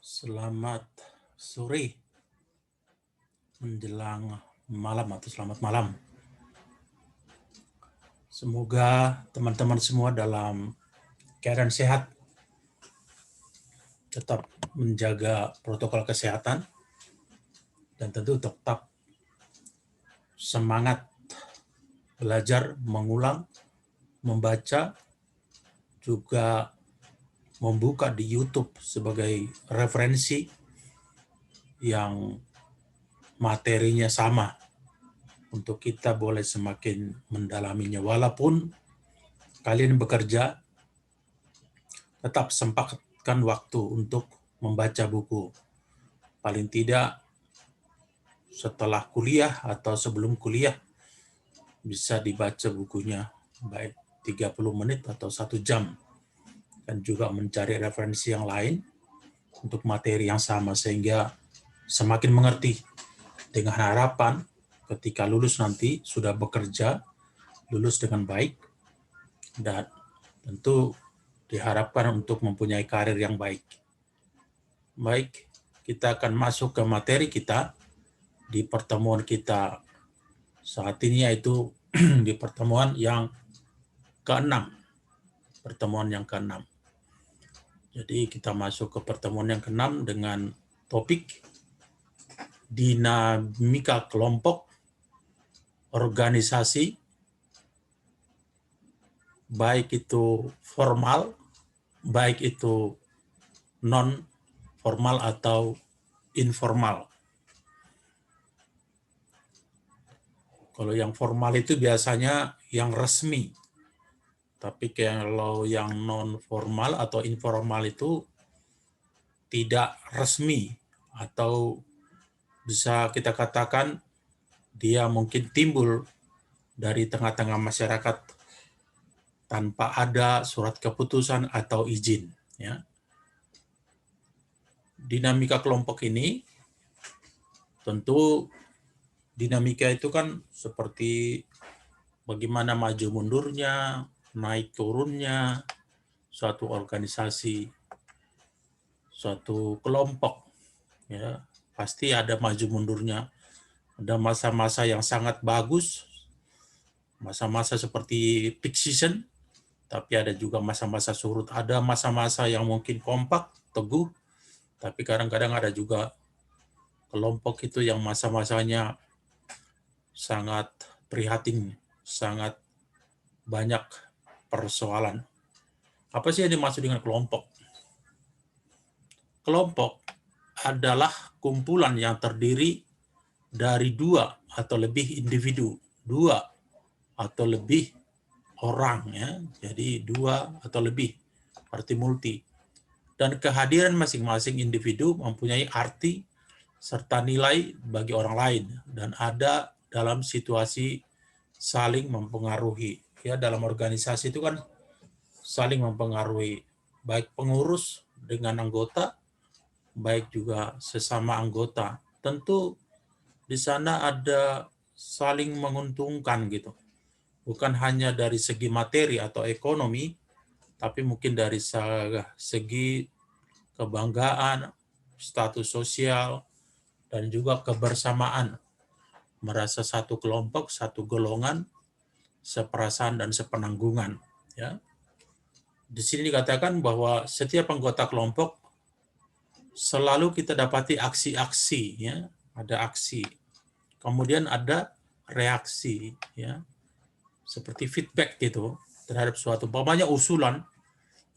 Selamat sore menjelang malam atau selamat malam. Semoga teman-teman semua dalam keadaan sehat, tetap menjaga protokol kesehatan, dan tentu tetap semangat belajar, mengulang, membaca, juga membuka di YouTube sebagai referensi yang materinya sama untuk kita boleh semakin mendalaminya. Walaupun kalian bekerja, tetap sempatkan waktu untuk membaca buku. Paling tidak setelah kuliah atau sebelum kuliah bisa dibaca bukunya, baik 30 menit atau 1 jam. Dan juga mencari referensi yang lain untuk materi yang sama sehingga semakin mengerti, dengan harapan ketika lulus nanti sudah bekerja, lulus dengan baik, dan tentu diharapkan untuk mempunyai karir yang baik. Baik, kita akan masuk ke materi kita di pertemuan kita saat ini, yaitu di pertemuan yang ke-6. Pertemuan yang ke-6. Jadi kita masuk ke pertemuan yang ke-6 dengan topik dinamika kelompok, organisasi, baik itu formal, baik itu non-formal atau informal. Kalau yang formal itu biasanya yang resmi, tapi kalau yang non-formal atau informal itu tidak resmi, atau bisa kita katakan dia mungkin timbul dari tengah-tengah masyarakat tanpa ada surat keputusan atau izin. Ya. Dinamika kelompok ini, tentu dinamika itu kan seperti bagaimana maju mundurnya, naik turunnya suatu organisasi, suatu kelompok. Ya, pasti ada maju mundurnya. Ada masa-masa yang sangat bagus, masa-masa seperti peak season, tapi ada juga masa-masa surut. Ada masa-masa yang mungkin kompak, teguh, tapi kadang-kadang ada juga kelompok itu yang masa-masanya sangat prihatin, sangat banyak persoalan. Apa sih yang dimaksud dengan kelompok? Kelompok adalah kumpulan yang terdiri dari 2 atau lebih individu, 2 atau lebih orang, ya. Jadi 2 atau lebih, arti multi. Dan kehadiran masing-masing individu mempunyai arti serta nilai bagi orang lain dan ada dalam situasi saling mempengaruhi. Ya, dalam organisasi itu kan saling mempengaruhi, baik pengurus dengan anggota, baik juga sesama anggota. Tentu di sana ada saling menguntungkan gitu. Bukan hanya dari segi materi atau ekonomi, tapi mungkin dari segi kebanggaan, status sosial, dan juga kebersamaan. Merasa satu kelompok, satu golongan, seperasaan dan sepenanggungan. Ya. Di sini dikatakan bahwa setiap anggota kelompok selalu kita dapati aksi-aksi, ya, ada aksi. Kemudian ada reaksi, ya, seperti feedback gitu terhadap suatu, umpamanya usulan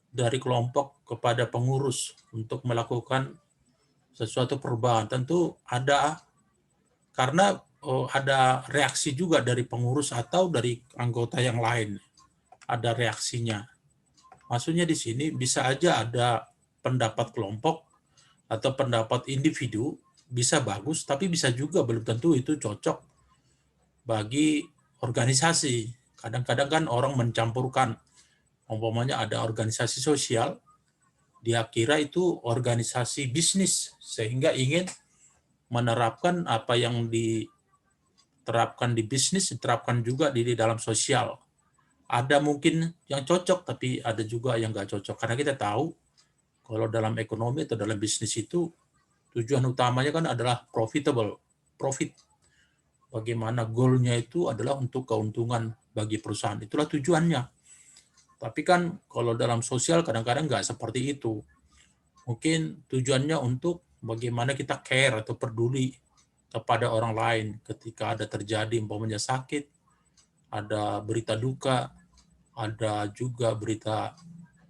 dari kelompok kepada pengurus untuk melakukan sesuatu perubahan. Tentu ada, karena ada reaksi juga dari pengurus atau dari anggota yang lain. Ada reaksinya. Maksudnya di sini bisa aja ada pendapat kelompok atau pendapat individu bisa bagus, tapi bisa juga belum tentu itu cocok bagi organisasi. Kadang-kadang kan orang mencampurkan, umpamanya ada organisasi sosial, dia kira itu organisasi bisnis, sehingga ingin menerapkan apa yang diterapkan di bisnis, diterapkan juga di dalam sosial. Ada mungkin yang cocok, tapi ada juga yang nggak cocok. Karena kita tahu Kalau dalam ekonomi atau dalam bisnis itu tujuan utamanya kan adalah profit. Bagaimana goalnya itu adalah untuk keuntungan bagi perusahaan. Itulah tujuannya. Tapi kan kalau dalam sosial kadang-kadang nggak seperti itu. Mungkin tujuannya untuk bagaimana kita care atau peduli kepada orang lain ketika ada terjadi umpamanya sakit, ada berita duka, ada juga berita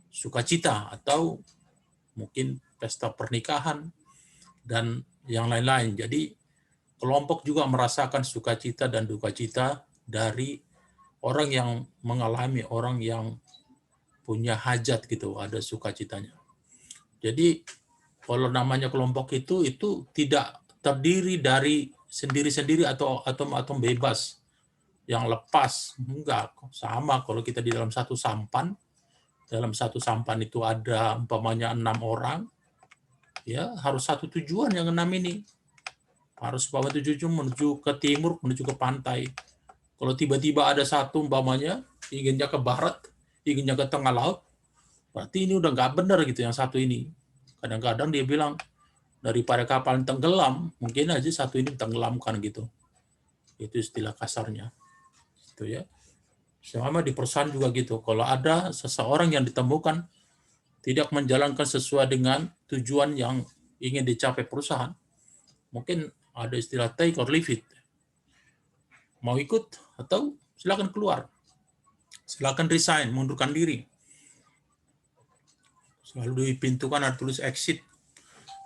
sukacita atau mungkin pesta pernikahan dan yang lain-lain. Jadi kelompok juga merasakan sukacita dan duka cita dari orang yang mengalami, orang yang punya hajat gitu, ada sukacitanya. Jadi kalau namanya kelompok itu tidak terdiri dari sendiri-sendiri atau bebas yang lepas. Enggak, sama kalau kita di dalam satu sampan itu ada umpamanya 6 orang, ya harus satu tujuan yang 6 ini. Harus bawa tujuan menuju ke timur, menuju ke pantai. Kalau tiba-tiba ada satu umpamanya inginnya ke barat, inginnya ke tengah laut, berarti ini udah nggak benar gitu yang satu ini. Kadang-kadang dia bilang daripada kapal tenggelam, mungkin aja satu ini tenggelamkan gitu. Itu istilah kasarnya. Gitu ya. Sama di perusahaan juga gitu. Kalau ada seseorang yang ditemukan tidak menjalankan sesuai dengan tujuan yang ingin dicapai perusahaan, mungkin ada istilah take or leave it. Mau ikut atau silakan keluar. Silakan resign, mundurkan diri. Selalu di pintu kan ada tulis exit.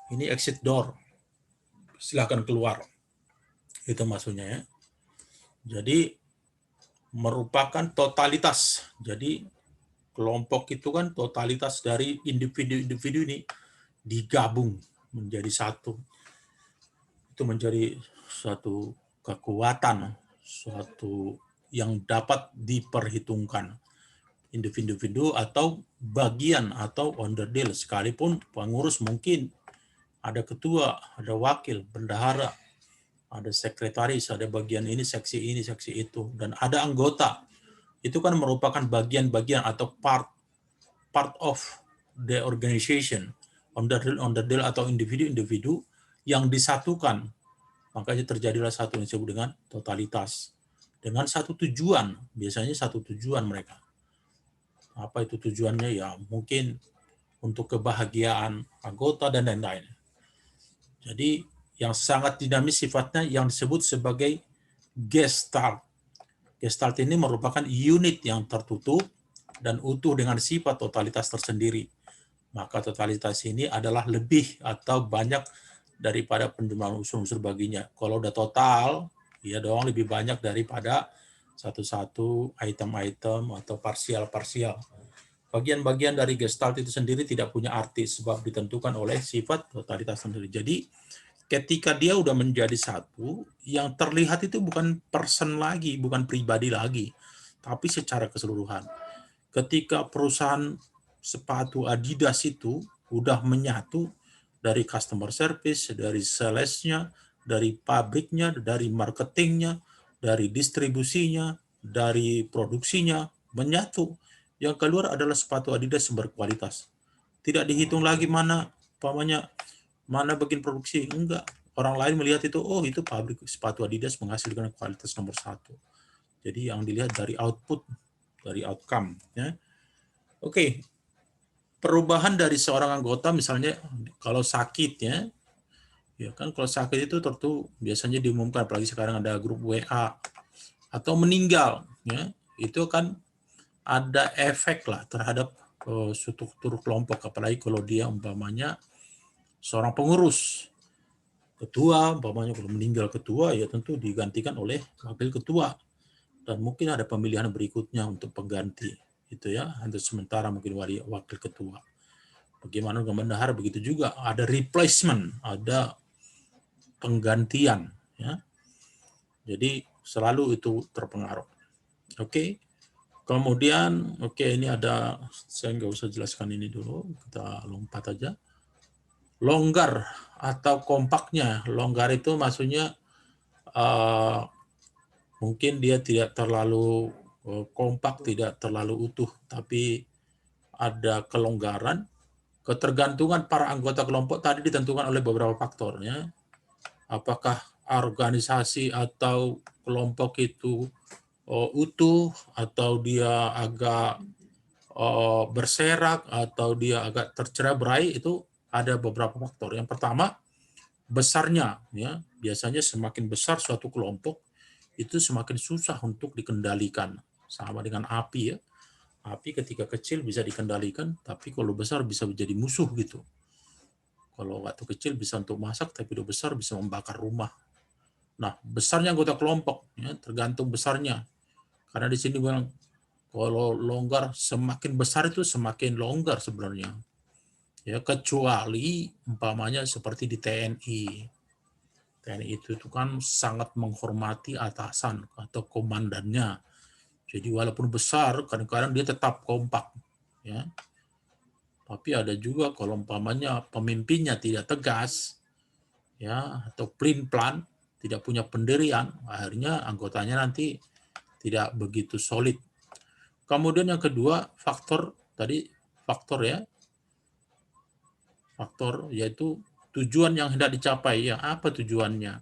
Ini exit door. Silakan keluar. Itu maksudnya ya. Jadi merupakan totalitas. Jadi kelompok itu kan totalitas dari individu-individu ini digabung menjadi satu. Itu menjadi suatu kekuatan, suatu yang dapat diperhitungkan. Individu-individu atau bagian atau onderdil, sekalipun pengurus mungkin ada ketua, ada wakil, bendahara, ada sekretaris, ada bagian ini, seksi itu, dan ada anggota. Itu kan merupakan bagian-bagian atau part of the organization, onderdil atau individu-individu yang disatukan. Makanya terjadilah satu yang disebut dengan totalitas. Dengan satu tujuan, biasanya satu tujuan mereka. Apa itu tujuannya? Ya mungkin untuk kebahagiaan anggota dan lain-lain. Jadi yang sangat dinamis sifatnya yang disebut sebagai gestalt. Gestalt ini merupakan unit yang tertutup dan utuh dengan sifat totalitas tersendiri. Maka totalitas ini adalah lebih atau banyak daripada penjumlahan unsur-unsur baginya. Kalau udah total, ya doang lebih banyak daripada satu-satu item-item atau parsial-parsial. Bagian-bagian dari gestalt itu sendiri tidak punya arti sebab ditentukan oleh sifat totalitas sendiri. Jadi ketika dia udah menjadi satu, yang terlihat itu bukan person lagi, bukan pribadi lagi, tapi secara keseluruhan. Ketika perusahaan sepatu Adidas itu udah menyatu dari customer service, dari salesnya, dari pabriknya, dari marketingnya, dari distribusinya, dari produksinya, menyatu. Yang keluar adalah sepatu Adidas yang berkualitas. Tidak dihitung lagi mana bagian produksi, enggak. Orang lain melihat itu, oh itu pabrik sepatu Adidas menghasilkan kualitas nomor 1. Jadi yang dilihat dari output, dari outcome. Ya. Oke, perubahan dari seorang anggota misalnya kalau sakit ya kan kalau sakit itu tentu biasanya diumumkan, apalagi sekarang ada grup WA, atau meninggal, ya itu kan ada efek lah terhadap struktur kelompok, apalagi kalau dia umpamanya seorang pengurus. Ketua, umpamanya kalau meninggal ketua, ya tentu digantikan oleh wakil ketua. Dan mungkin ada pemilihan berikutnya untuk pengganti. Itu ya, untuk sementara mungkin wakil ketua. Bagaimana dengan bendahara, begitu juga. Ada replacement, ada penggantian. Ya. Jadi selalu itu terpengaruh. Oke. Kemudian, ini ada, saya nggak usah jelaskan ini dulu, kita lompat aja. Longgar atau kompaknya. Longgar itu maksudnya mungkin dia tidak terlalu kompak, tidak terlalu utuh, tapi ada kelonggaran Ketergantungan para anggota kelompok tadi ditentukan oleh beberapa faktor, ya. Apakah organisasi atau kelompok itu utuh, atau dia agak berserak, atau dia agak tercerai-berai, itu ada beberapa faktor. Yang pertama, besarnya, ya. Biasanya semakin besar suatu kelompok, itu semakin susah untuk dikendalikan. Sama dengan api, ya. Api ketika kecil bisa dikendalikan, tapi kalau besar bisa menjadi musuh gitu. Kalau waktu kecil bisa untuk masak, tapi udah besar bisa membakar rumah. Nah, besarnya anggota kelompok, ya, tergantung besarnya. Karena di sini bilang, kalau longgar, semakin besar itu semakin longgar sebenarnya. Ya, kecuali umpamanya seperti di TNI. TNI itu kan sangat menghormati atasan atau komandannya. Jadi walaupun besar, kadang-kadang dia tetap kompak, ya. Tapi ada juga kalau umpamanya pemimpinnya tidak tegas, ya, atau pelin-pelan, tidak punya pendirian, akhirnya anggotanya nanti tidak begitu solid. Kemudian yang kedua, faktor ya, faktor yaitu tujuan yang hendak dicapai. Ya, apa tujuannya?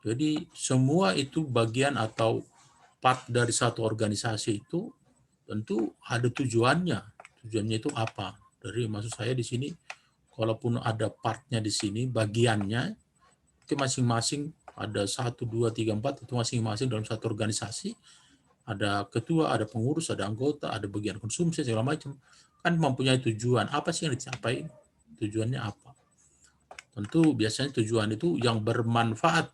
Jadi semua itu bagian atau part dari satu organisasi itu tentu ada tujuannya. Tujuannya itu apa? Dari maksud saya di sini, kalaupun ada partnya di sini, bagiannya itu masing-masing ada 1, 2, 3, 4, itu masing-masing dalam satu organisasi. Ada ketua, ada pengurus, ada anggota, ada bagian konsumsi, segala macam. Kan mempunyai tujuan. Apa sih yang dicapai? Tujuannya apa? Tentu biasanya tujuan itu yang bermanfaat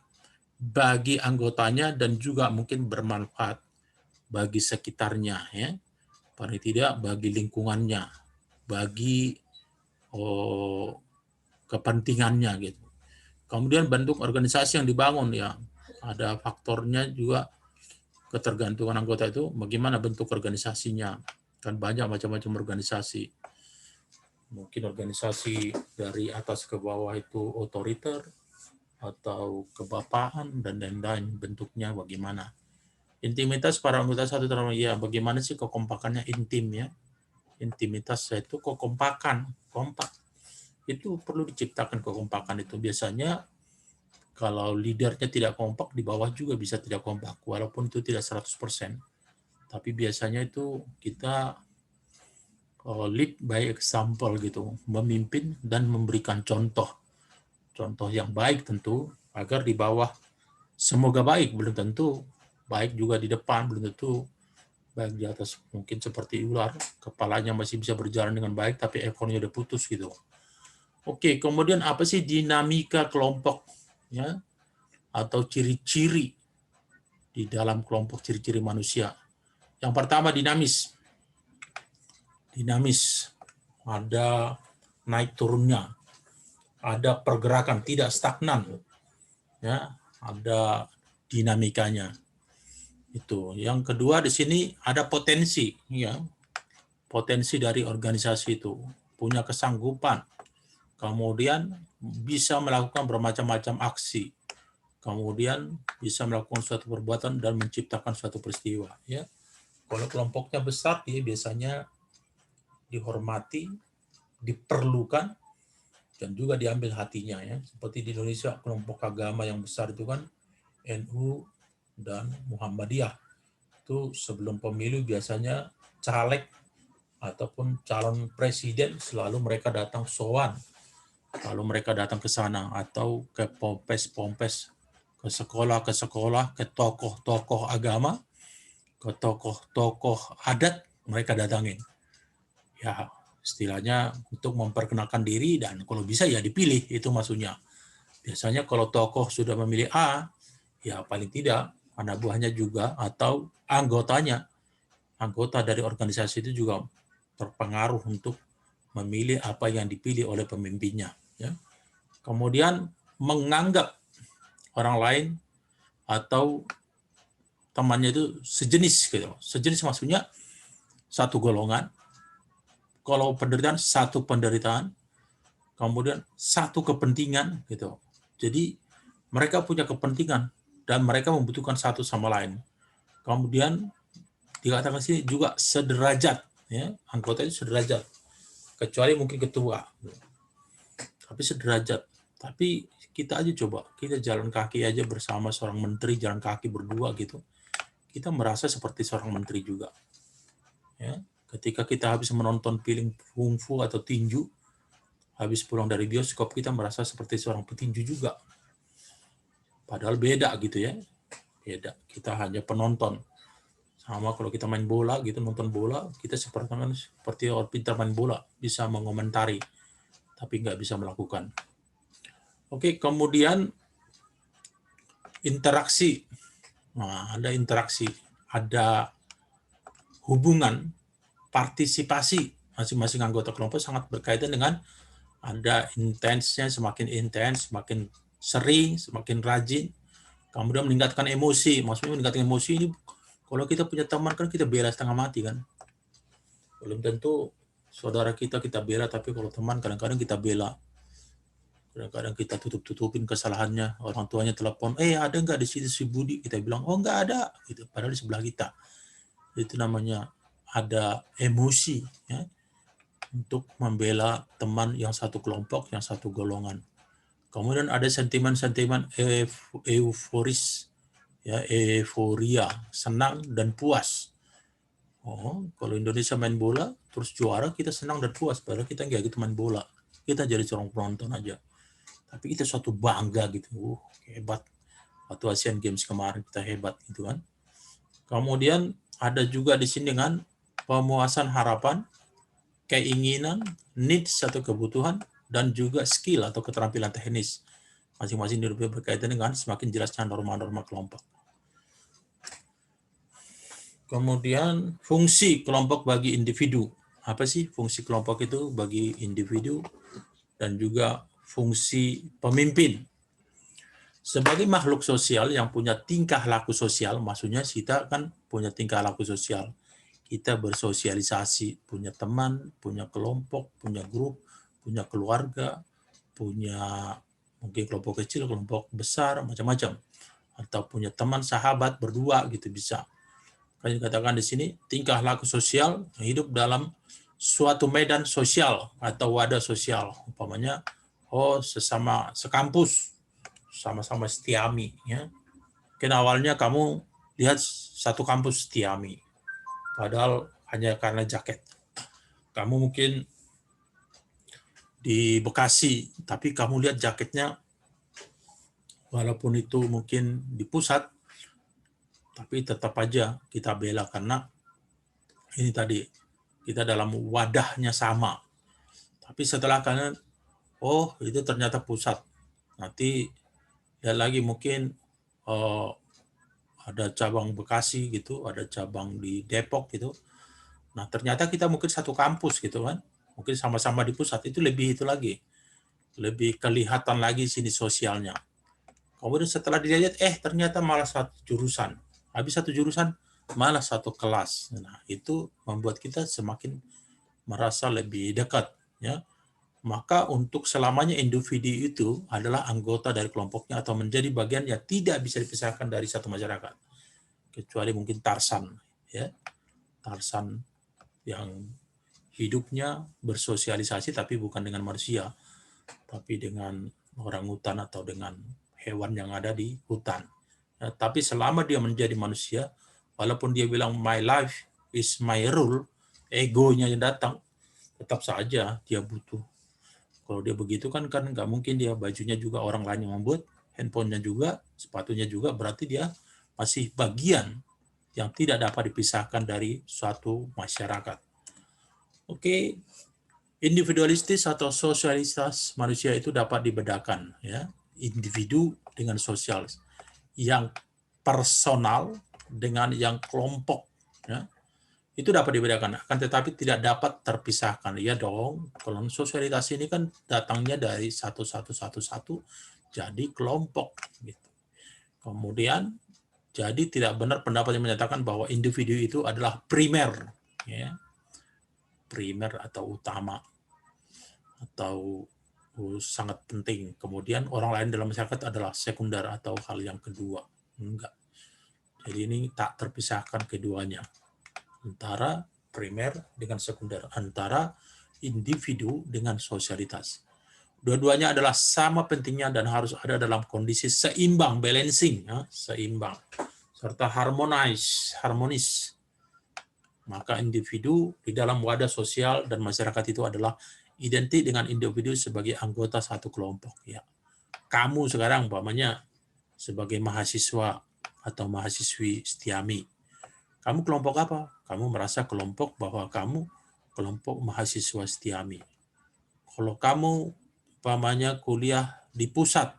bagi anggotanya dan juga mungkin bermanfaat bagi sekitarnya, ya. Paling tidak bagi lingkungannya, bagi kepentingannya gitu. Kemudian bentuk organisasi yang dibangun, ya. Ada faktornya juga, ketergantungan anggota itu bagaimana bentuk organisasinya. Kan banyak macam-macam organisasi. Mungkin organisasi dari atas ke bawah itu otoriter, atau kebapaan, dan lain-lain, bentuknya bagaimana. Intimitas para anggota satu terhadap, ya, bagaimana sih kekompakannya, intim, ya. Intimitas itu kekompakan, kompak. Itu perlu diciptakan kekompakan itu. Biasanya kalau leadernya tidak kompak, di bawah juga bisa tidak kompak, walaupun itu tidak 100%. Tapi biasanya itu kita lead by example gitu, memimpin dan memberikan contoh yang baik tentu, agar di bawah semoga baik, belum tentu baik juga di depan, belum tentu baik di atas. Mungkin seperti ular, kepalanya masih bisa berjalan dengan baik, tapi ekornya udah putus gitu. Oke, kemudian apa sih dinamika kelompok, ya, atau ciri-ciri di dalam kelompok, ciri-ciri manusia? Yang pertama, dinamis. Dinamis, ada naik turunnya, ada pergerakan, tidak stagnan, ya, ada dinamikanya. Itu. Yang kedua di sini ada potensi, ya. Potensi dari organisasi itu punya kesanggupan, kemudian bisa melakukan bermacam-macam aksi, kemudian bisa melakukan suatu perbuatan dan menciptakan suatu peristiwa, ya. Kalau kelompoknya besar, dia biasanya dihormati, diperlukan, dan juga diambil hatinya, ya. Seperti di Indonesia, kelompok agama yang besar itu kan NU dan Muhammadiyah. Itu sebelum pemilu biasanya caleg ataupun calon presiden selalu mereka datang sowan. Lalu mereka datang ke sana, atau ke pompes-pompes, ke sekolah, ke tokoh-tokoh agama, ke tokoh-tokoh adat, mereka datangin. Ya, istilahnya untuk memperkenalkan diri, dan kalau bisa ya dipilih, itu maksudnya. Biasanya kalau tokoh sudah memilih A, ya paling tidak anak buahnya juga, atau anggota dari organisasi itu juga terpengaruh untuk memilih apa yang dipilih oleh pemimpinnya, ya. Kemudian menganggap orang lain atau temannya itu sejenis gitu. Sejenis maksudnya satu golongan, kalau penderitaan satu penderitaan, kemudian satu kepentingan gitu. Jadi mereka punya kepentingan dan mereka membutuhkan satu sama lain. Kemudian dikatakan sini juga sederajat, ya, anggota itu sederajat. kecuali mungkin ketua, tapi sederajat. Tapi kita aja coba, kita jalan kaki aja bersama seorang menteri, jalan kaki berdua gitu, kita merasa seperti seorang menteri juga. Ya, ketika kita habis menonton film kungfu atau tinju, habis pulang dari bioskop, kita merasa seperti seorang petinju juga. Padahal beda gitu ya, beda. Kita hanya penonton. Sama kalau kita main bola gitu, nonton bola, kita seperti orang pintar main bola, bisa mengomentari, tapi nggak bisa melakukan. Oke, kemudian interaksi. Nah, ada interaksi, ada hubungan, partisipasi. Masing-masing anggota kelompok sangat berkaitan dengan ada intensnya, semakin intens, semakin sering, semakin rajin. Kemudian meningkatkan emosi. Maksudnya meningkatkan emosi ini, kalau kita punya teman kan kita bela setengah mati kan. Belum tentu saudara kita bela, tapi kalau teman kadang-kadang kita bela. Kadang-kadang kita tutup-tutupin kesalahannya. Orang tuanya telepon, ada nggak di sini si Budi? Kita bilang, oh nggak ada. Gitu. Padahal di sebelah kita. Itu namanya ada emosi ya, untuk membela teman yang satu kelompok, yang satu golongan. Kemudian ada sentimen-sentimen euforis, ya, euforia, senang dan puas. Oh, kalau Indonesia main bola terus juara, kita senang dan puas. Padahal kita nggak gitu main bola. Kita jadi seorang penonton aja. Tapi kita suatu bangga gitu. Hebat. Waktu Asian Games kemarin kita hebat gitu kan. Kemudian ada juga di sini dengan pemuasan harapan, keinginan, needs atau kebutuhan, dan juga skill atau keterampilan teknis. Masing-masing berkaitan dengan semakin jelasnya norma-norma kelompok. Kemudian fungsi kelompok bagi individu. Apa sih fungsi kelompok itu bagi individu, dan juga fungsi pemimpin. Sebagai makhluk sosial yang punya tingkah laku sosial, maksudnya kita kan punya tingkah laku sosial. Kita bersosialisasi, punya teman, punya kelompok, punya grup, punya keluarga, punya mungkin kelompok kecil, kelompok besar, macam-macam. Atau punya teman, sahabat, berdua gitu bisa. Kan dikatakan di sini, tingkah laku sosial hidup dalam suatu medan sosial atau wadah sosial. Umpamanya, sesama sekampus, sama-sama setiami. Ya. Mungkin awalnya kamu lihat satu kampus setiami, padahal hanya karena jaket. Kamu mungkin di Bekasi, tapi kamu lihat jaketnya, walaupun itu mungkin di pusat, tapi tetap aja kita bela karena ini tadi, kita dalam wadahnya sama. Tapi setelah kalian, itu ternyata pusat. Nanti lihat lagi mungkin ada cabang Bekasi gitu, ada cabang di Depok gitu. Nah ternyata kita mungkin satu kampus gitu kan, mungkin sama-sama di pusat, itu lebih itu lagi, lebih kelihatan lagi sini sosialnya. Kemudian setelah dilihat, ternyata malah satu jurusan. Habis satu jurusan, malah satu kelas. Nah, itu membuat kita semakin merasa lebih dekat. Ya. Maka untuk selamanya individu itu adalah anggota dari kelompoknya atau menjadi bagian yang tidak bisa dipisahkan dari satu masyarakat. Kecuali mungkin Tarsan. Ya. Tarsan yang hidupnya bersosialisasi tapi bukan dengan manusia, tapi dengan orangutan atau dengan hewan yang ada di hutan. Tapi selama dia menjadi manusia, walaupun dia bilang my life is my rule, egonya yang datang, tetap saja dia butuh. Kalau dia begitu kan nggak mungkin dia bajunya juga orang lain yang membuat, handphonenya juga, sepatunya juga, berarti dia masih bagian yang tidak dapat dipisahkan dari suatu masyarakat. Oke, individualistis atau sosialitas manusia itu dapat dibedakan, ya, individu dengan sosial, yang personal dengan yang kelompok, ya, itu dapat dibedakan, akan tetapi tidak dapat terpisahkan. Ya dong, kalau sosialitas ini kan datangnya dari satu jadi kelompok gitu. Kemudian jadi tidak benar pendapat yang menyatakan bahwa individu itu adalah primer, ya, primer atau utama atau sangat penting. Kemudian orang lain dalam masyarakat adalah sekunder atau hal yang kedua. Enggak. Jadi ini tak terpisahkan keduanya. Antara primer dengan sekunder. Antara individu dengan sosialitas. Dua-duanya adalah sama pentingnya dan harus ada dalam kondisi seimbang, balancing, ya, seimbang, serta harmonis. Maka individu di dalam wadah sosial dan masyarakat itu adalah identik dengan individu sebagai anggota satu kelompok. Ya. Kamu sekarang, umpamanya, sebagai mahasiswa atau mahasiswi Setiami, kamu kelompok apa? Kamu merasa kelompok bahwa kamu kelompok mahasiswa Setiami. Kalau kamu umpamanya kuliah di pusat,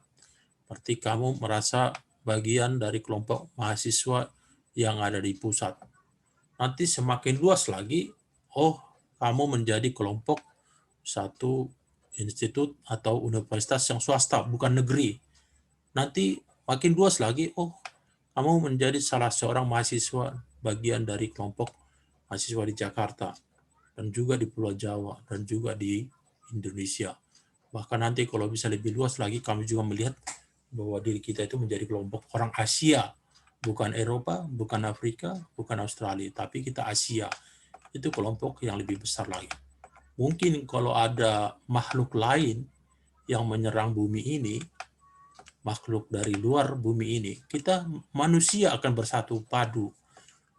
berarti kamu merasa bagian dari kelompok mahasiswa yang ada di pusat. Nanti semakin luas lagi, oh kamu menjadi kelompok satu institut atau universitas yang swasta, bukan negeri. Nanti makin luas lagi, oh kamu menjadi salah seorang mahasiswa bagian dari kelompok mahasiswa di Jakarta, dan juga di Pulau Jawa, dan juga di Indonesia. Bahkan nanti kalau bisa lebih luas lagi, kami juga melihat bahwa diri kita itu menjadi kelompok orang Asia, bukan Eropa, bukan Afrika, bukan Australia, tapi kita Asia. Itu kelompok yang lebih besar lagi. Mungkin kalau ada makhluk lain yang menyerang bumi ini, makhluk dari luar bumi ini, kita manusia akan bersatu padu,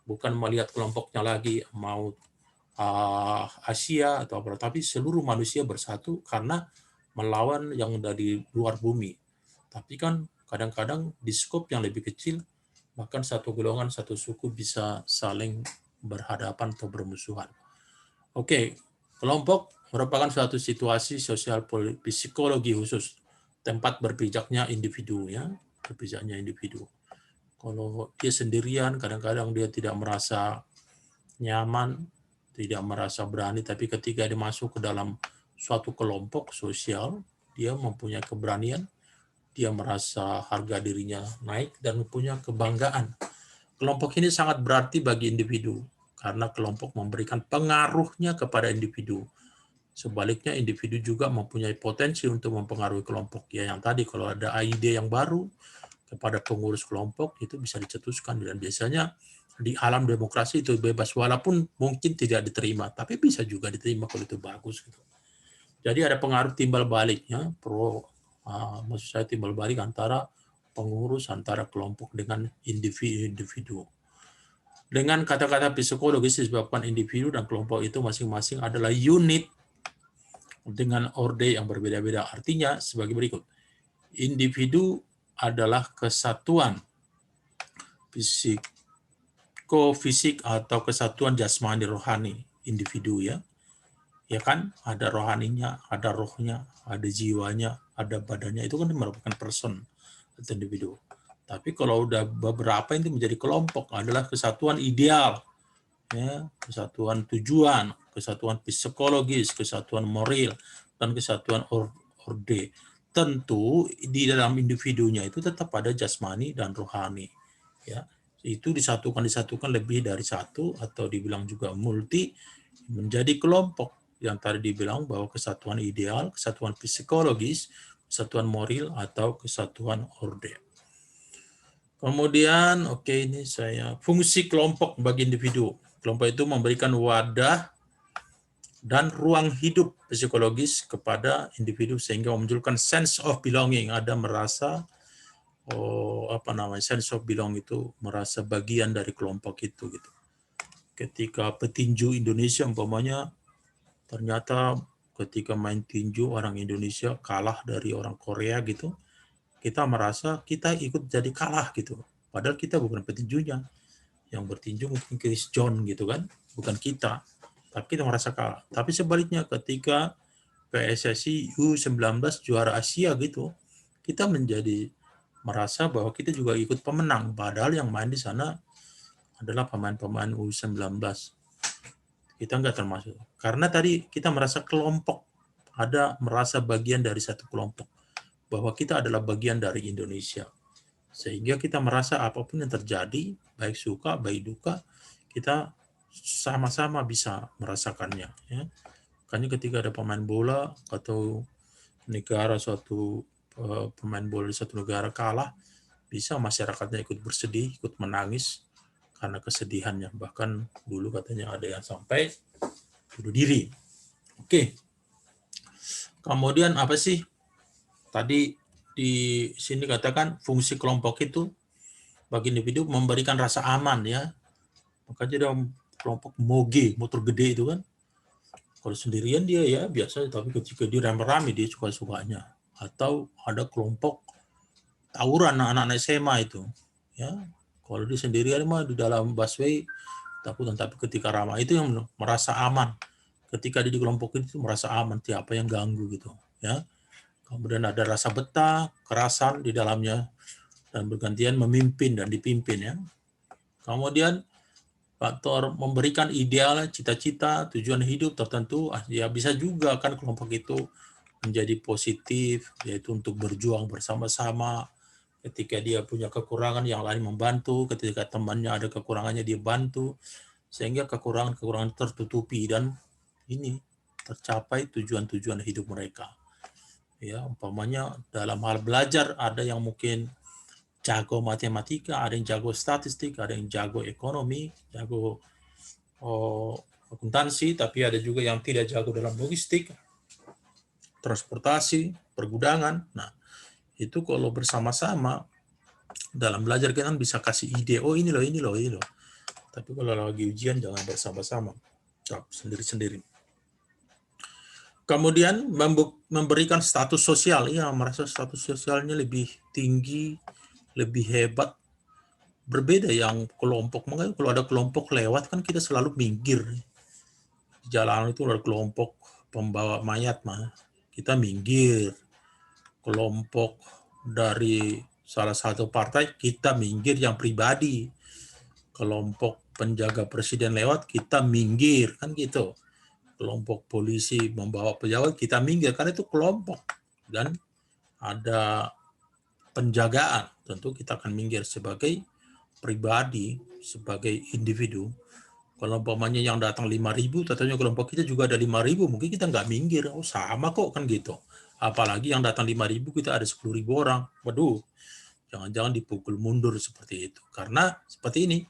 bukan melihat kelompoknya lagi mau Asia atau apa, tapi seluruh manusia bersatu karena melawan yang dari luar bumi. Tapi kan kadang-kadang di skop yang lebih kecil, bahkan satu golongan, satu suku bisa saling berhadapan atau bermusuhan. Oke, kelompok merupakan suatu situasi sosial psikologi khusus, tempat berpijaknya individu, ya, berpijaknya individu. Kalau dia sendirian, kadang-kadang dia tidak merasa nyaman, tidak merasa berani, tapi ketika dia masuk ke dalam suatu kelompok sosial, dia mempunyai keberanian, dia merasa harga dirinya naik dan punya kebanggaan. Kelompok ini sangat berarti bagi individu, karena kelompok memberikan pengaruhnya kepada individu. Sebaliknya, individu juga mempunyai potensi untuk mempengaruhi kelompok. Ya, yang tadi kalau ada ide yang baru kepada pengurus kelompok, itu bisa dicetuskan. Dan biasanya di alam demokrasi itu bebas, walaupun mungkin tidak diterima, tapi bisa juga diterima kalau itu bagus. Gitu. Jadi ada pengaruh timbal baliknya, maksud saya timbal balik antara pengurus, antara kelompok dengan individu. Dengan kata-kata psikologis disebabkan individu dan kelompok itu masing-masing adalah unit dengan orde yang berbeda-beda. Artinya sebagai berikut. Individu adalah kesatuan psikofisik atau kesatuan jasmani rohani individu, ya. Ya kan, ada rohaninya, ada rohnya, ada jiwanya, ada badannya, itu kan merupakan person atau individu. Tapi kalau udah beberapa itu menjadi kelompok, adalah kesatuan ideal, ya, kesatuan tujuan, kesatuan psikologis, kesatuan moral, dan kesatuan orde. Tentu di dalam individunya itu tetap ada jasmani dan rohani, ya. Itu disatukan lebih dari satu, atau dibilang juga multi, menjadi kelompok yang tadi dibilang bahwa kesatuan ideal, kesatuan psikologis, kesatuan moral, atau kesatuan orde. Kemudian, ini saya fungsi kelompok bagi individu. Kelompok itu memberikan wadah dan ruang hidup psikologis kepada individu sehingga memunculkan sense of belonging. Ada merasa sense of belong itu merasa bagian dari kelompok itu gitu. Ketika petinju Indonesia umpamanya ternyata ketika main tinju orang Indonesia kalah dari orang Korea gitu, kita merasa kita ikut jadi kalah gitu. Padahal kita bukan petinjunya. Yang bertinju mungkin Chris John gitu kan, bukan kita. Tapi kita merasa kalah. Tapi sebaliknya ketika PSSI U19 juara Asia gitu, kita menjadi merasa bahwa kita juga ikut pemenang. Padahal yang main di sana adalah pemain-pemain U19. Kita nggak termasuk. Karena tadi kita merasa kelompok, ada merasa bagian dari satu kelompok. Bahwa kita adalah bagian dari Indonesia. Sehingga kita merasa apapun yang terjadi, baik suka, baik duka, kita sama-sama bisa merasakannya. Ya. Makanya ketika ada pemain bola atau negara suatu pemain bola di satu negara kalah, bisa masyarakatnya ikut bersedih, ikut menangis karena kesedihannya. Bahkan dulu katanya ada yang sampai bunuh diri. Oke. Kemudian apa sih? Tadi di sini katakan fungsi kelompok itu bagi individu memberikan rasa aman ya. Makanya dalam kelompok moge, motor gede itu kan. Kalau sendirian dia ya biasa, tapi ketika dia rame-rame dia suka-sukanya. Atau ada kelompok tawuran anak-anak SMA itu. Ya, kalau dia sendirian mah di dalam busway takutan, tapi ketika ramai itu yang merasa aman. Ketika dia di kelompok itu merasa aman, tiap apa yang ganggu gitu. Ya, kemudian ada rasa betah, kerasan di dalamnya, dan bergantian memimpin dan dipimpin ya. Kemudian faktor memberikan ideal, cita-cita, tujuan hidup tertentu, ya bisa juga kan kelompok itu menjadi positif, yaitu untuk berjuang bersama-sama. Ketika dia punya kekurangan, yang lain membantu. Ketika temannya ada kekurangannya, dia bantu. Sehingga kekurangan-kekurangan tertutupi dan ini tercapai tujuan-tujuan hidup mereka. Ya, umpamanya dalam hal belajar ada yang mungkin jago matematika, ada yang jago statistik, ada yang jago ekonomi, jago akuntansi, tapi ada juga yang tidak jago dalam logistik, transportasi, pergudangan. Nah, itu kalau bersama-sama dalam belajar kita kan bisa kasih ide, oh ini loh, ini loh, ini loh. Tapi kalau lagi ujian jangan bersama-sama, sendiri-sendiri. Kemudian memberikan status sosial, ya merasa status sosialnya lebih tinggi, lebih hebat. Berbeda yang kelompok, makanya kalau ada kelompok lewat kan kita selalu minggir. Di jalan itu ada kelompok pembawa mayat mah, kita minggir. Kelompok dari salah satu partai, kita minggir yang pribadi. Kelompok penjaga presiden lewat, kita minggir, kan gitu. Kelompok polisi membawa pejabat, kita minggir, karena itu kelompok. Dan ada penjagaan, tentu kita akan minggir sebagai pribadi, sebagai individu. Kalau umpamanya yang datang 5.000, tentunya kelompok kita juga ada 5.000, mungkin kita nggak minggir, oh sama kok kan gitu. Apalagi yang datang 5.000, kita ada 10.000 orang. Waduh, jangan-jangan dipukul mundur seperti itu. Karena seperti ini,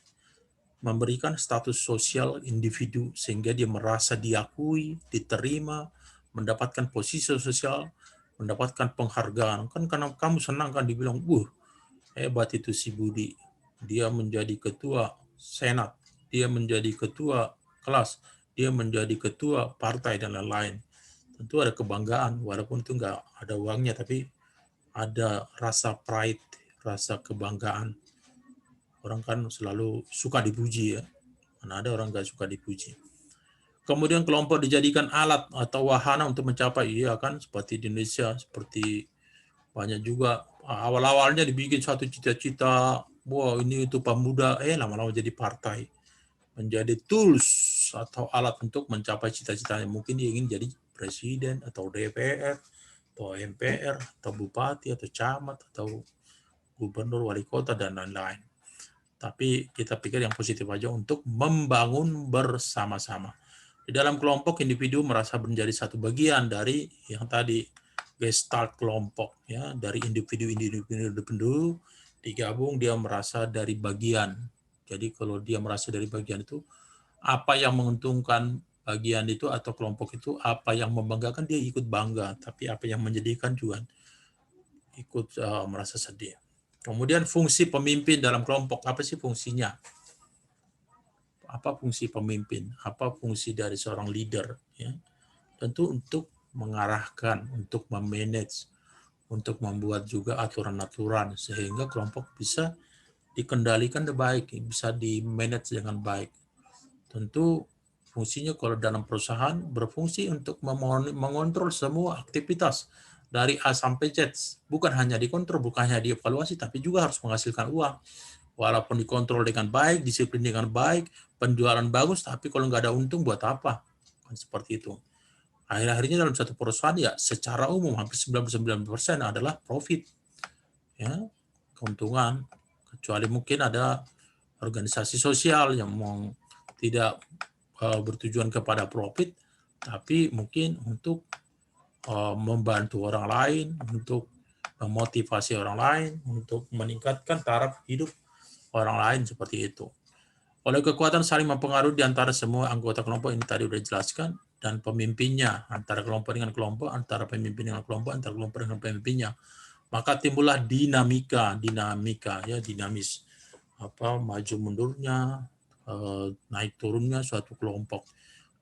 memberikan status sosial individu sehingga dia merasa diakui, diterima, mendapatkan posisi sosial, mendapatkan penghargaan. Kan karena kamu senang kan dibilang, hebat itu si Budi. Dia menjadi ketua senat, dia menjadi ketua kelas, dia menjadi ketua partai dan lain-lain. Tentu ada kebanggaan, walaupun itu nggak ada uangnya, tapi ada rasa pride, rasa kebanggaan. Orang kan selalu suka dipuji ya, mana ada orang nggak suka dipuji. Kemudian kelompok dijadikan alat atau wahana untuk mencapai, iya kan, seperti di Indonesia, seperti banyak juga awal-awalnya dibikin satu cita-cita, wah ini itu pemuda, lama-lama jadi partai, menjadi tools atau alat untuk mencapai cita-citanya. Mungkin dia ingin jadi presiden atau DPR atau MPR atau bupati atau camat atau gubernur, wali kota dan lain-lain. Tapi kita pikir yang positif aja untuk membangun bersama-sama. Di dalam kelompok, individu merasa menjadi satu bagian dari yang tadi gestalt kelompok, ya, dari individu digabung, dia merasa dari bagian. Jadi kalau dia merasa dari bagian itu, apa yang menguntungkan bagian itu atau kelompok itu, apa yang membanggakan dia ikut bangga, tapi apa yang menyedihkan juga ikut merasa sedih. Kemudian fungsi pemimpin dalam kelompok, apa sih fungsinya? Apa fungsi pemimpin? Apa fungsi dari seorang leader? Ya, tentu untuk mengarahkan, untuk memanage, untuk membuat juga aturan-aturan sehingga kelompok bisa dikendalikan dengan baik, bisa dimanage dengan baik. Tentu fungsinya kalau dalam perusahaan berfungsi untuk mengontrol semua aktivitas dari A sampai Z. Bukan hanya dikontrol, bukan hanya dievaluasi, tapi juga harus menghasilkan uang. Walaupun dikontrol dengan baik, disiplin dengan baik, penjualan bagus, tapi kalau nggak ada untung buat apa? Kan seperti itu. Akhir-akhirnya dalam satu perusahaan ya secara umum hampir 99% adalah profit. Ya, keuntungan. Kecuali mungkin ada organisasi sosial yang tidak bertujuan kepada profit, tapi mungkin untuk membantu orang lain, untuk memotivasi orang lain, untuk meningkatkan taraf hidup orang lain seperti itu. Oleh kekuatan saling mempengaruhi di antara semua anggota kelompok ini tadi sudah dijelaskan, dan pemimpinnya, antara kelompok dengan kelompok, antara pemimpin dengan kelompok, antara kelompok dengan pemimpinnya. Maka timbullah dinamika ya, dinamis, maju mundurnya, naik turunnya suatu kelompok.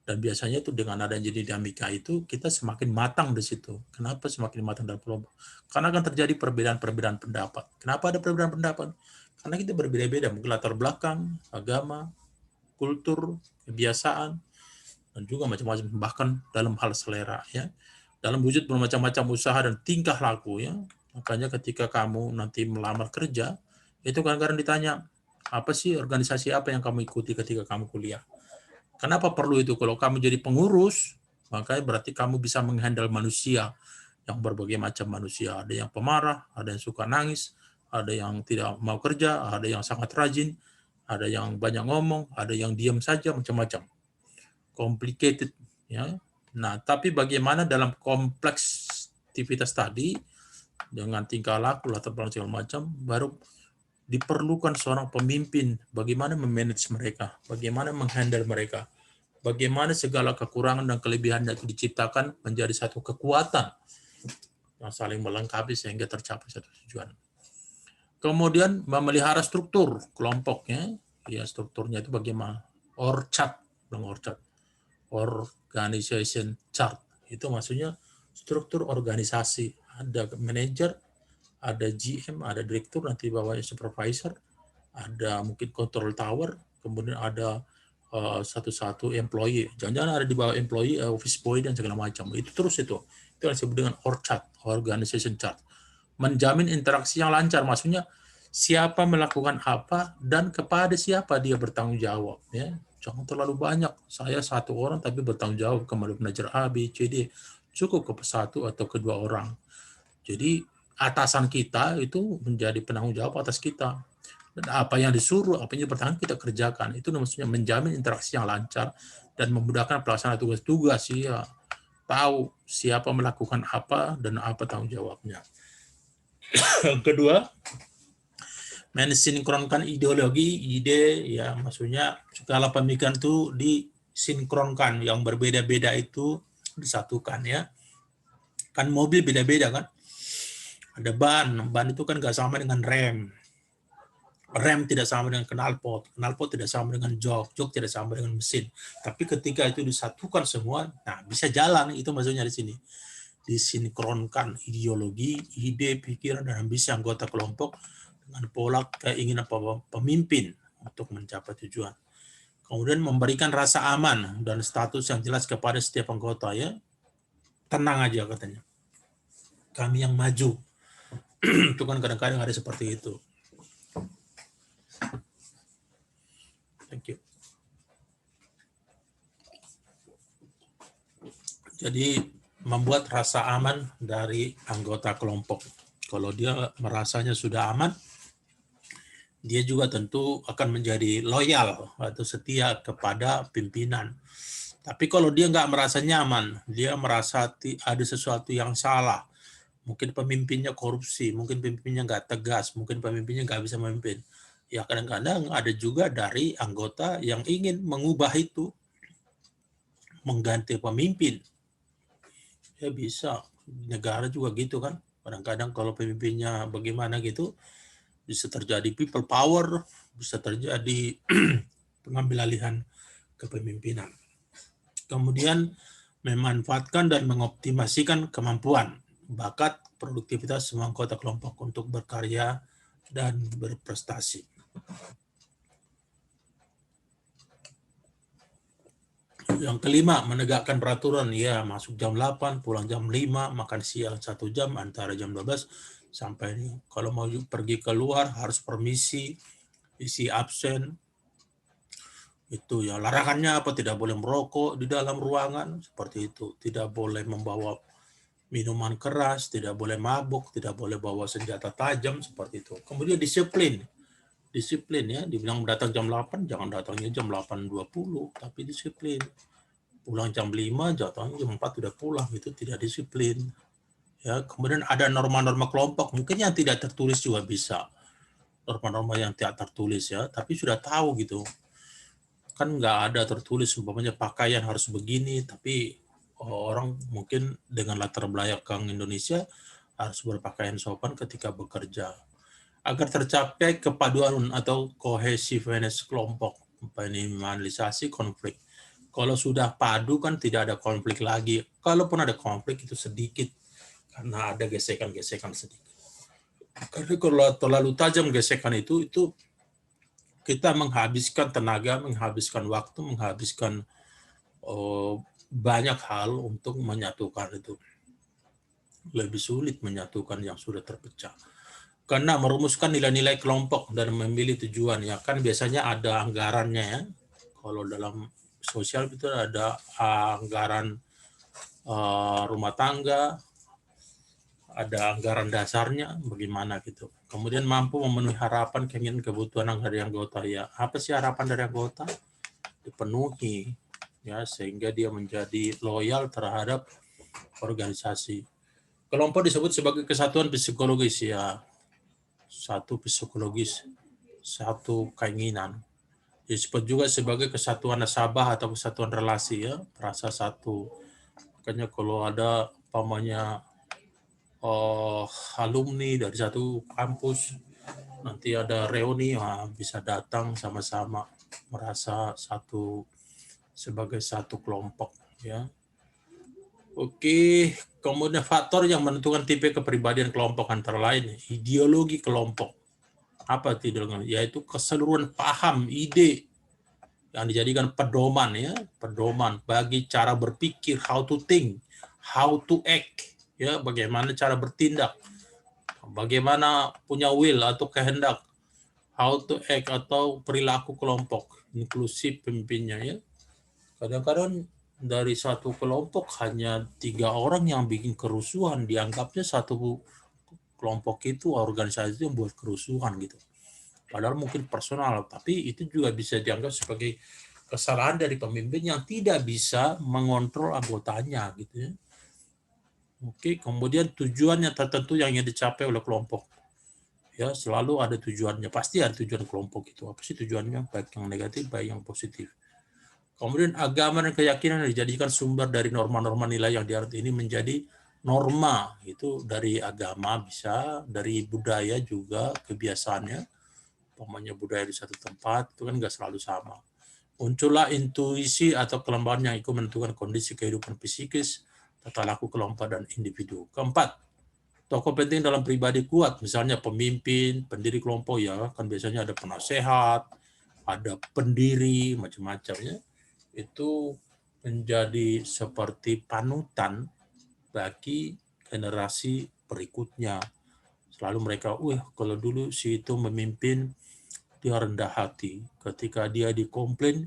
Dan biasanya itu dengan adanya dinamika itu kita semakin matang di situ. Kenapa semakin matang dalam kelompok? Karena akan terjadi perbedaan-perbedaan pendapat. Kenapa ada perbedaan pendapat? Karena kita berbeda-beda, mungkin latar belakang, agama, kultur, kebiasaan, dan juga macam-macam, bahkan dalam hal selera, ya, dalam wujud bermacam-macam usaha dan tingkah laku, ya. Makanya ketika kamu nanti melamar kerja, itu kadang-kadang ditanya, apa sih organisasi apa yang kamu ikuti ketika kamu kuliah? Kenapa perlu itu? Kalau kamu jadi pengurus, maka berarti kamu bisa menghandle manusia, yang berbagai macam manusia. Ada yang pemarah, ada yang suka nangis, ada yang tidak mau kerja, ada yang sangat rajin, ada yang banyak ngomong, ada yang diam saja, macam-macam. Complicated, ya. Nah, tapi bagaimana dalam kompleks aktivitas tadi dengan tingkah laku, latar belakang segala macam, baru diperlukan seorang pemimpin, bagaimana memanage mereka, bagaimana menghandle mereka, bagaimana segala kekurangan dan kelebihannya itu diciptakan menjadi satu kekuatan yang saling melengkapi sehingga tercapai satu tujuan. Kemudian memelihara struktur kelompoknya, ya strukturnya itu bagaimana? Orchard, organization chart, itu maksudnya struktur organisasi. Ada manajer, ada GM, ada direktur, nanti bawahnya supervisor, ada mungkin control tower, kemudian ada satu-satu employee. Jangan-jangan ada di bawah employee, office boy, dan segala macam. Itu terus itu yang disebut dengan org chart, organization chart. Menjamin interaksi yang lancar, maksudnya siapa melakukan apa dan kepada siapa dia bertanggung jawab. Ya. Jangan terlalu banyak. Saya satu orang tapi bertanggung jawab kepada manajer A, B, C, D. Cukup ke satu atau kedua orang. Jadi atasan kita itu menjadi penanggung jawab atas kita. Dan apa yang disuruh, apa yang dipertahankan kita kerjakan. Itu maksudnya menjamin interaksi yang lancar dan memudahkan pelaksanaan tugas-tugas. Ya. Tahu siapa melakukan apa dan apa tanggung jawabnya. Yang kedua, mensinkronkan ideologi, ide, ya maksudnya segala pemikiran itu disinkronkan, yang berbeda-beda itu disatukan, ya. Kan mobil beda-beda kan. Ada ban itu kan nggak sama dengan rem tidak sama dengan knalpot tidak sama dengan jok tidak sama dengan mesin. Tapi ketika itu disatukan semua, nah bisa jalan, itu maksudnya di sini. Disinkronkan ideologi, ide, pikiran, dan ambisi anggota kelompok dengan pola keinginan pemimpin untuk mencapai tujuan. Kemudian memberikan rasa aman dan status yang jelas kepada setiap anggota, ya. Tenang aja katanya. Kami yang maju. Itu kan kadang-kadang ada seperti itu. Thank you. Jadi membuat rasa aman dari anggota kelompok. Kalau dia merasanya sudah aman, dia juga tentu akan menjadi loyal atau setia kepada pimpinan. Tapi kalau dia nggak merasa nyaman, dia merasa ada sesuatu yang salah, mungkin pemimpinnya korupsi, mungkin pemimpinnya nggak tegas, mungkin pemimpinnya nggak bisa memimpin. Ya kadang-kadang ada juga dari anggota yang ingin mengubah itu, mengganti pemimpin. Ya bisa, negara juga gitu kan. Kadang-kadang kalau pemimpinnya bagaimana gitu, bisa terjadi people power, bisa terjadi pengambil alihan kepemimpinan. Kemudian memanfaatkan dan mengoptimasikan kemampuan, bakat, produktivitas semua anggota kelompok untuk berkarya dan berprestasi. Yang kelima, menegakkan peraturan. Ya, masuk jam 8, pulang jam 5, makan siang 1 jam, antara jam 12 sampai ini. Kalau mau pergi keluar harus permisi, isi absen. Itu ya, larangannya apa? Tidak boleh merokok di dalam ruangan, seperti itu. Tidak boleh membawa minuman keras, tidak boleh mabuk, tidak boleh bawa senjata tajam, seperti itu. Kemudian disiplin. Disiplin, ya, dibilang datang jam 8, jangan datangnya jam 8.20, tapi disiplin. Pulang jam 5, datang jam 4 sudah pulang, itu tidak disiplin. Ya, kemudian ada norma-norma kelompok, mungkin yang tidak tertulis juga bisa. Norma-norma yang tidak tertulis, ya, tapi sudah tahu gitu. kan nggak ada tertulis umpamanya pakaian harus begini, tapi orang mungkin dengan latar belakang Indonesia harus berpakaian sopan ketika bekerja. Agar tercapai kepaduan atau kohesiveness kelompok, minimalisasi konflik. Kalau sudah padu kan tidak ada konflik lagi. Kalaupun ada konflik itu sedikit karena ada gesekan-gesekan sedikit. Karena kalau terlalu tajam gesekan itu kita menghabiskan tenaga, menghabiskan waktu, menghabiskan banyak hal untuk menyatukan itu. Lebih sulit menyatukan yang sudah terpecah. Karena merumuskan nilai-nilai kelompok dan memilih tujuan, ya kan biasanya ada anggarannya ya. Kalau dalam sosial itu ada anggaran rumah tangga, ada anggaran dasarnya bagaimana gitu. Kemudian mampu memenuhi harapan, keinginan, kebutuhan dari anggota. Ya, apa sih harapan dari anggota? Dipenuhi ya, sehingga dia menjadi loyal terhadap organisasi. Kelompok disebut sebagai kesatuan psikologis ya. Satu psikologis, satu keinginan. Disebut juga sebagai kesatuan nasabah atau kesatuan relasi ya, merasa satu. Makanya kalau ada pamannya alumni dari satu kampus, nanti ada reuni, bisa datang sama-sama merasa satu sebagai satu kelompok ya. Oke, kemudian faktor yang menentukan tipe kepribadian kelompok antara lain ideologi kelompok. Apa itu ideologi? Yaitu keseluruhan paham, ide yang dijadikan pedoman ya, pedoman bagi cara berpikir, how to think, how to act, ya, bagaimana cara bertindak, bagaimana punya will atau kehendak, how to act atau perilaku kelompok, inklusif pemimpinnya ya. Kadang-kadang dari satu kelompok hanya 3 orang yang bikin kerusuhan, dianggapnya satu kelompok itu organisasi yang buat kerusuhan gitu. Padahal mungkin personal, tapi itu juga bisa dianggap sebagai kesalahan dari pemimpin yang tidak bisa mengontrol anggotanya gitu ya. Oke, kemudian tujuan yang tertentu yang ingin dicapai oleh kelompok. Ya, selalu ada tujuannya, pasti ada tujuan kelompok itu. Apa sih tujuannya? Baik yang negatif, baik yang positif. Kemudian agama dan keyakinan dijadikan sumber dari norma-norma nilai yang dianut ini menjadi norma. Itu dari agama bisa, dari budaya juga kebiasaannya. Umpamanya budaya di satu tempat itu kan nggak selalu sama. Muncullah intuisi atau kelembaban yang ikut menentukan kondisi kehidupan psikis, tata laku kelompok dan individu. Keempat, tokoh penting dalam pribadi kuat, misalnya pemimpin, pendiri kelompok ya, kan biasanya ada penasehat, ada pendiri, macam-macamnya. Itu menjadi seperti panutan bagi generasi berikutnya. Selalu mereka, kalau dulu si itu memimpin, dia rendah hati. Ketika dia dikomplain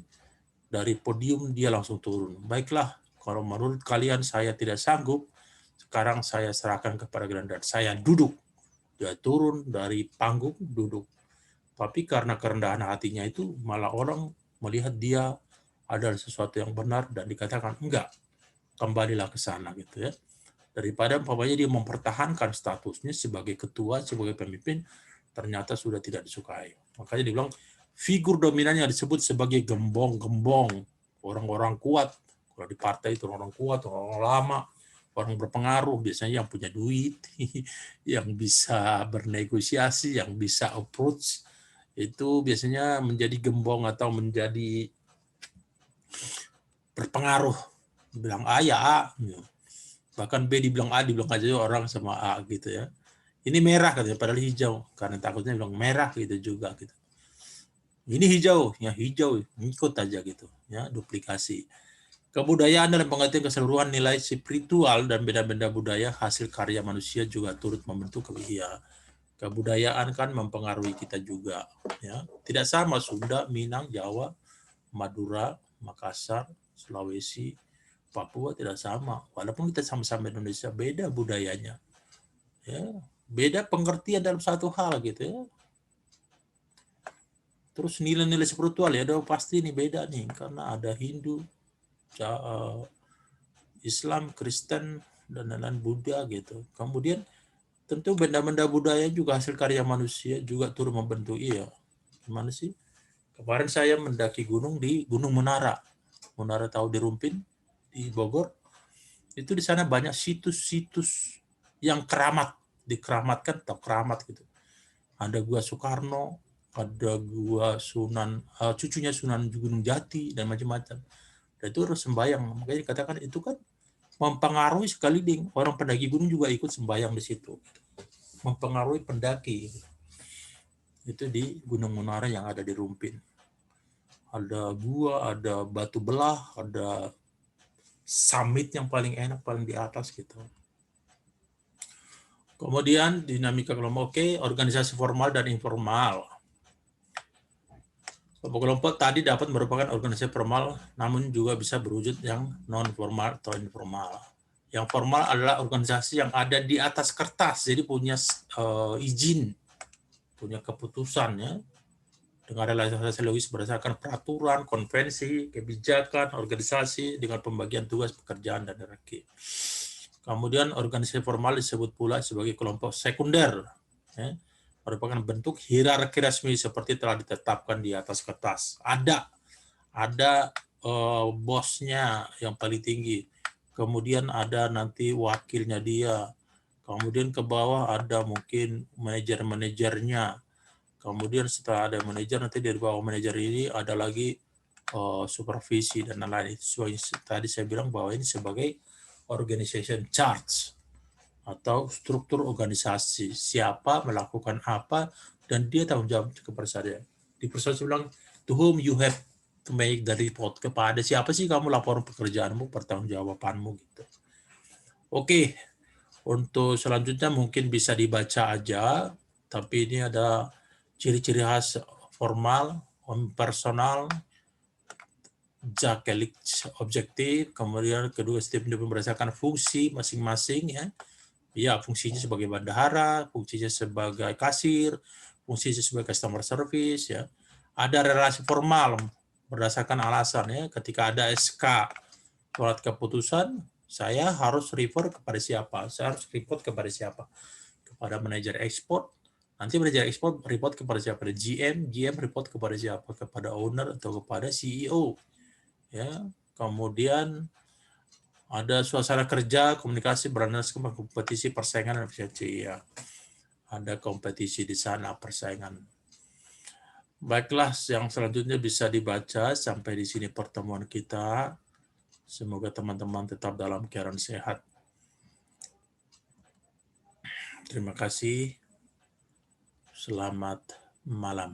dari podium, dia langsung turun. Baiklah, kalau menurut kalian saya tidak sanggup, sekarang saya serahkan kepada Grandat. Saya duduk. Dia turun dari panggung, duduk. Tapi karena kerendahan hatinya itu, malah orang melihat dia adalah sesuatu yang benar dan dikatakan enggak, kembalilah ke sana gitu ya. Daripada umpamanya dia mempertahankan statusnya sebagai ketua, sebagai pemimpin, ternyata sudah tidak disukai. Makanya dibilang figur dominan yang disebut sebagai gembong-gembong, orang-orang kuat. Kalau di partai itu orang kuat, orang lama, orang berpengaruh, biasanya yang punya duit, yang bisa bernegosiasi, yang bisa approach, itu biasanya menjadi gembong atau menjadi berpengaruh. Bilang A ya A, bahkan B dibilang A, dibilang aja orang sama A gitu ya. Ini merah katanya, padahal hijau, karena takutnya bilang merah gitu juga gitu. Ini hijau, ya hijau, ikut aja gitu, ya duplikasi. Kebudayaan dalam pengertian keseluruhan nilai spiritual dan benda-benda budaya hasil karya manusia juga turut membentuk kebudayaan kan mempengaruhi kita juga, ya. Tidak sama Sunda, Minang, Jawa, Madura, Makassar, Sulawesi, Papua tidak sama. Walaupun kita sama-sama Indonesia, beda budayanya. Ya, beda pengertian dalam satu hal gitu ya. Terus nilai-nilai spiritual ya, pasti ini beda nih karena ada Hindu, Islam, Kristen, dan lain-lain, Buddha gitu. Kemudian tentu benda-benda budaya juga hasil karya manusia juga turut membentuk. Iya, gimana sih? Kemarin saya mendaki gunung di Gunung Menara. Menara tahu di Rumpin, di Bogor. Itu di sana banyak situs-situs yang dikeramatkan atau keramat gitu. Ada Gua Soekarno, ada Gua Sunan, cucunya Sunan Gunung Jati, dan macam-macam. Dan itu harus sembahyang. Makanya dikatakan itu kan mempengaruhi sekali, Ding. Orang pendaki gunung juga ikut sembahyang di situ. Mempengaruhi pendaki. Itu di Gunung Menara yang ada di Rumpin. Ada gua, ada batu belah, ada summit yang paling enak, paling di atas gitu. Kemudian dinamika kelompok, organisasi formal dan informal. Kelompok-kelompok tadi dapat merupakan organisasi formal, namun juga bisa berwujud yang non-formal atau informal. Yang formal adalah organisasi yang ada di atas kertas, jadi punya izin, punya keputusan, ya, dengan realisasi logis berdasarkan peraturan, konvensi, kebijakan, organisasi, dengan pembagian tugas, pekerjaan, dan hierarki. Kemudian organisasi formal disebut pula sebagai kelompok sekunder, ya, merupakan bentuk hierarki resmi seperti telah ditetapkan di atas kertas. Ada bosnya yang paling tinggi, kemudian ada nanti wakilnya dia, kemudian ke bawah ada mungkin manajer-manajernya, kemudian setelah ada manajer, nanti dari bawah manajer ini ada lagi supervisi dan lain-lain. Tadi saya bilang bahwa ini sebagai organization charts atau struktur organisasi, siapa melakukan apa dan dia tanggung jawab kepada saya. Di perusahaan saya bilang, to whom you have to make the report, kepada siapa sih kamu laporan pekerjaanmu, pertanggungjawabanmu gitu. Oke, untuk selanjutnya mungkin bisa dibaca aja, tapi ini ada ciri-ciri khas formal, personal, Jakelik objektif, kemudian kedua step berdasarkan fungsi masing-masing, ya. Ya, fungsinya sebagai bendahara, fungsinya sebagai kasir, fungsinya sebagai customer service, ya. Ada relasi formal berdasarkan alasan, ya. Ketika ada SK surat keputusan, saya harus refer kepada siapa? Saya harus report kepada siapa? Kepada manajer ekspor. Nanti manajer ekspor report kepada siapa? GM report kepada siapa? Kepada owner atau kepada CEO. Ya, kemudian ada suasana kerja, komunikasi, berdasarkan kompetisi, persaingan, dan efisiensi. Ya, ada kompetisi di sana, persaingan. Baiklah, yang selanjutnya bisa dibaca. Sampai di sini pertemuan kita. Semoga teman-teman tetap dalam keadaan sehat. Terima kasih. Selamat malam.